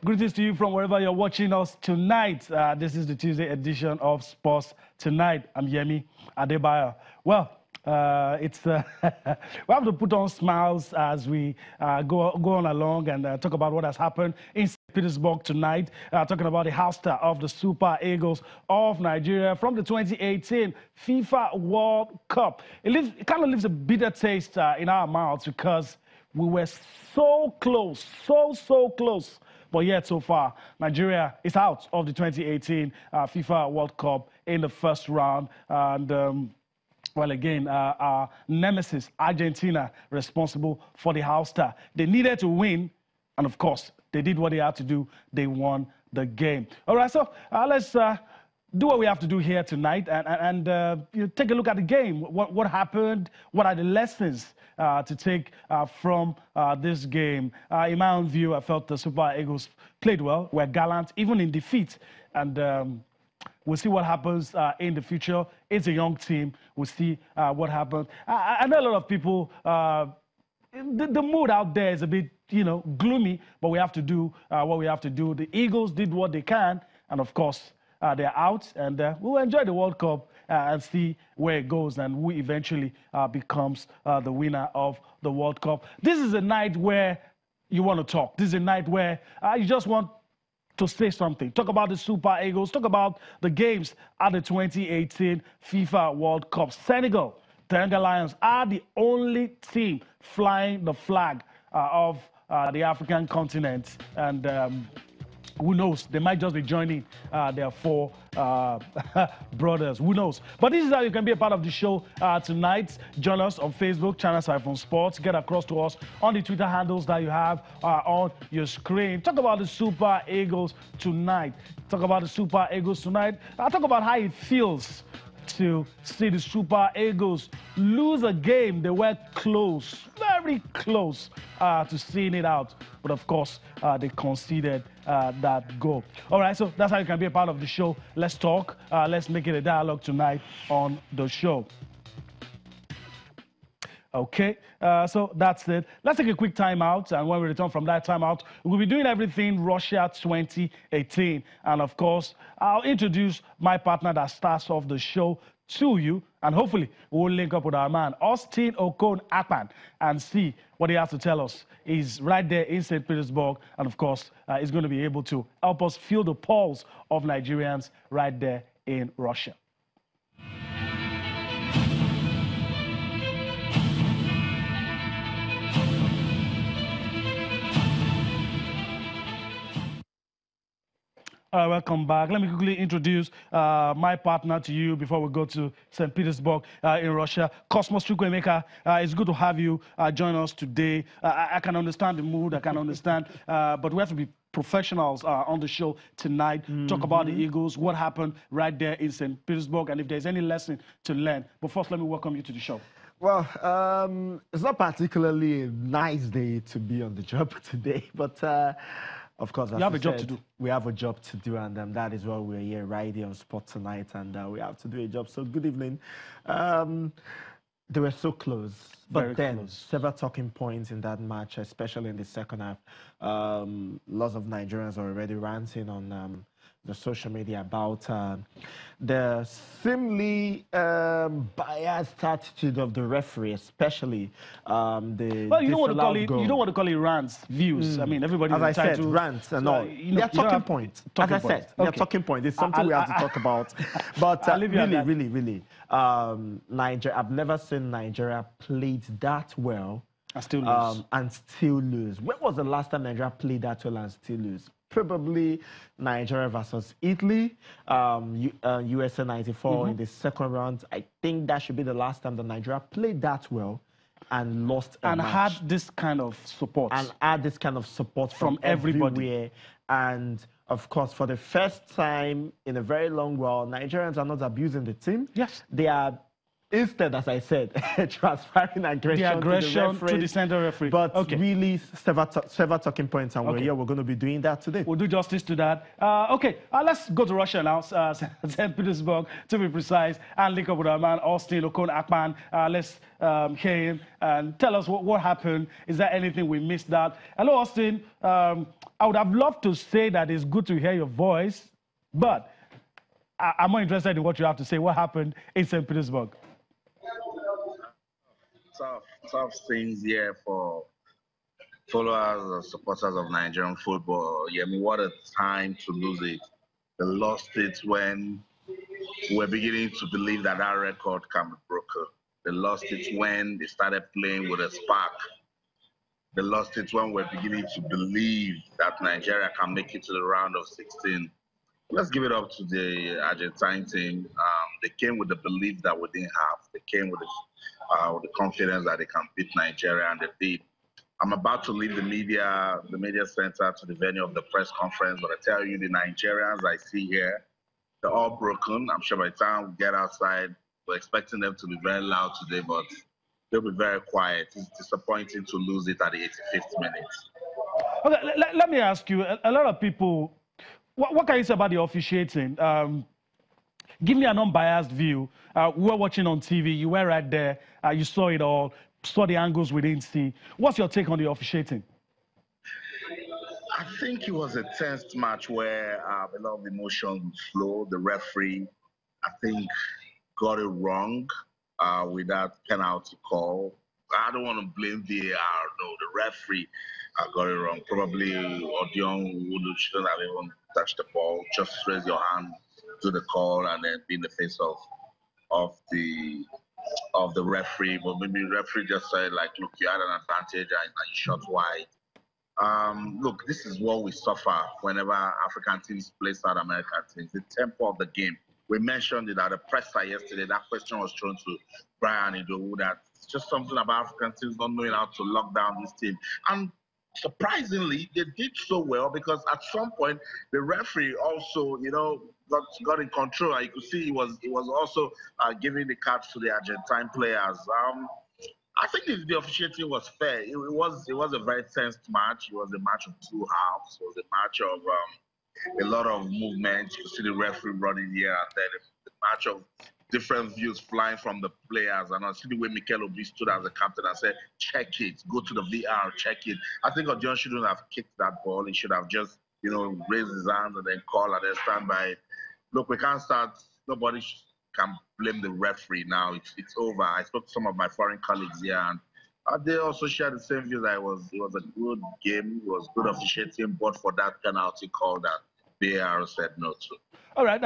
Greetings to you from wherever you're watching us tonight. This is the Tuesday edition of Sports Tonight. I'm Yemi Adebayo. Well, we have to put on smiles as we go on along and talk about what has happened in St. Petersburg tonight. Talking about the hoster of the Super Eagles of Nigeria from the 2018 FIFA World Cup. It kind of leaves a bitter taste in our mouths because we were so close, so close. But yet, so far, Nigeria is out of the 2018 FIFA World Cup in the first round. And, well, again, our nemesis, Argentina, responsible for the house-star. They needed to win, and of course, they did what they had to do. They won the game. All right, so let's do what we have to do here tonight and take a look at the game. What happened? What are the lessons to take from this game? In my own view, I felt the Super Eagles played well, were gallant, even in defeat. And we'll see what happens in the future. It's a young team. We'll see what happens. I know a lot of people, the mood out there is a bit, gloomy, but we have to do what we have to do. The Eagles did what they can, and of course, they're out, and we'll enjoy the World Cup and see where it goes and who eventually becomes the winner of the World Cup. This is a night where you want to talk. This is a night where you just want to say something. Talk about the Super Eagles. Talk about the games at the 2018 FIFA World Cup. Senegal, the Teranga Lions, are the only team flying the flag of the African continent. And who knows? They might just be joining their four brothers. Who knows? But this is how you can be a part of the show tonight. Join us on Facebook, Channel Sports. Get across to us on the Twitter handles that you have on your screen. Talk about the Super Eagles tonight. Talk about the Super Eagles tonight. Talk about how it feels to see the Super Eagles lose a game. They were close, very close to seeing it out. But of course, they conceded that goal. All right, so that's how you can be a part of the show. Let's talk. Let's make it a dialogue tonight on the show. Okay, so that's it. Let's take a quick time out, and when we return from that time out, we'll be doing everything Russia 2018. And of course, I'll introduce my partner that starts off the show to you, and hopefully we'll link up with our man, Austin Okon Akpan, and see what he has to tell us. He's right there in St. Petersburg, and of course, he's going to be able to help us feel the pulse of Nigerians right there in Russia. Welcome back. Let me quickly introduce my partner to you before we go to St. Petersburg in Russia. Cosmos Chukwuemeka, it's good to have you join us today. I can understand the mood, I can understand, but we have to be professionals on the show tonight. Talk about the Eagles, what happened right there in St. Petersburg, and if there's any lesson to learn. But first, let me welcome you to the show. Well, it's not particularly a nice day to be on the job today, but of course, as you have a job to do. We have a job to do, and that is why we're here right here on Sport Tonight, and we have to do a job. So good evening. They were so close, but then several talking points in that match, especially in the second half. Lots of Nigerians are already ranting on the social media about the seemingly biased attitude of the referee, especially the. Well, you don't want to call it. You don't want to call it rants, views. I mean, everybody. As I said, rants and all. They're talking points. As I said, they're talking points. It's something we have to talk about. But really, Nigeria. I've never seen Nigeria played that well and still lose. When was the last time Nigeria played that well and still lose? Probably Nigeria versus Italy, USA 94 in the second round. I think that should be the last time that Nigeria played that well and lost a match. Had this kind of support. And had this kind of support from everybody. And of course, for the first time in a very long while, Nigerians are not abusing the team. Yes. They are instead, as I said, transferring aggression to the center referee. But really, several talking points, and we're going to be doing that today. We'll do justice to that. Let's go to Russia now, St. Petersburg, to be precise, and link up with our man, Austin Okon-Akpan. Let's hear him and tell us what happened. Is there anything we missed out? Hello, Austin. I would have loved to say that it's good to hear your voice, but I'm more interested in what you have to say. What happened in St. Petersburg? Tough things here for followers and supporters of Nigerian football. Yeah, I mean, what a time to lose it. They lost it when we're beginning to believe that our record can be broken. They lost it when they started playing with a spark. They lost it when we're beginning to believe that Nigeria can make it to the round of 16. Let's give it up to the Argentine team. They came with the belief that we didn't have. They came with the confidence that they can beat Nigeria, and they did. I'm about to leave the media center to the venue of the press conference, but I tell you, the Nigerians I see here, they're all broken. I'm sure by the time we get outside, we're expecting them to be very loud today, but they'll be very quiet. It's disappointing to lose it at the 85th minute. Okay, let me ask you, a lot of people, what can you say about the officiating? Give me an unbiased view. We were watching on TV. You were right there. You saw it all, saw the angles we didn't see. What's your take on the officiating? I think it was a tense match where a lot of emotions flow. The referee, I think, got it wrong with that penalty call. I don't want to blame VAR. No, the referee got it wrong. Probably Odion shouldn't have even touched the ball. Just raise your hand to the call and then be in the face of the referee. But maybe the referee just said, like, look, you had an advantage and you shot wide. Look, this is what we suffer whenever African teams play South American teams. The tempo of the game. We mentioned it at the presser yesterday. That question was thrown to Brian Idowu, that it's just something about African teams not knowing how to lock down this team. And surprisingly, they did so well, because at some point the referee also, got in control. You could see he was also giving the cards to the Argentine players. I think the officiating was fair. It was a very tense match. It was a match of two halves. It was a match of a lot of movement. You could see the referee running here and there. The match of different views flying from the players. And I see the way Mikel Obi stood as a captain and said, check it, go to the VR, check it. I think Odion shouldn't have kicked that ball. He should have just, raised his hand and then call and then stand by it. Look, we can't start. Nobody can blame the referee now. It's over. I spoke to some of my foreign colleagues here, and they also shared the same view that it was a good game. It was good officiating, but for that penalty call that VAR said no to. All right,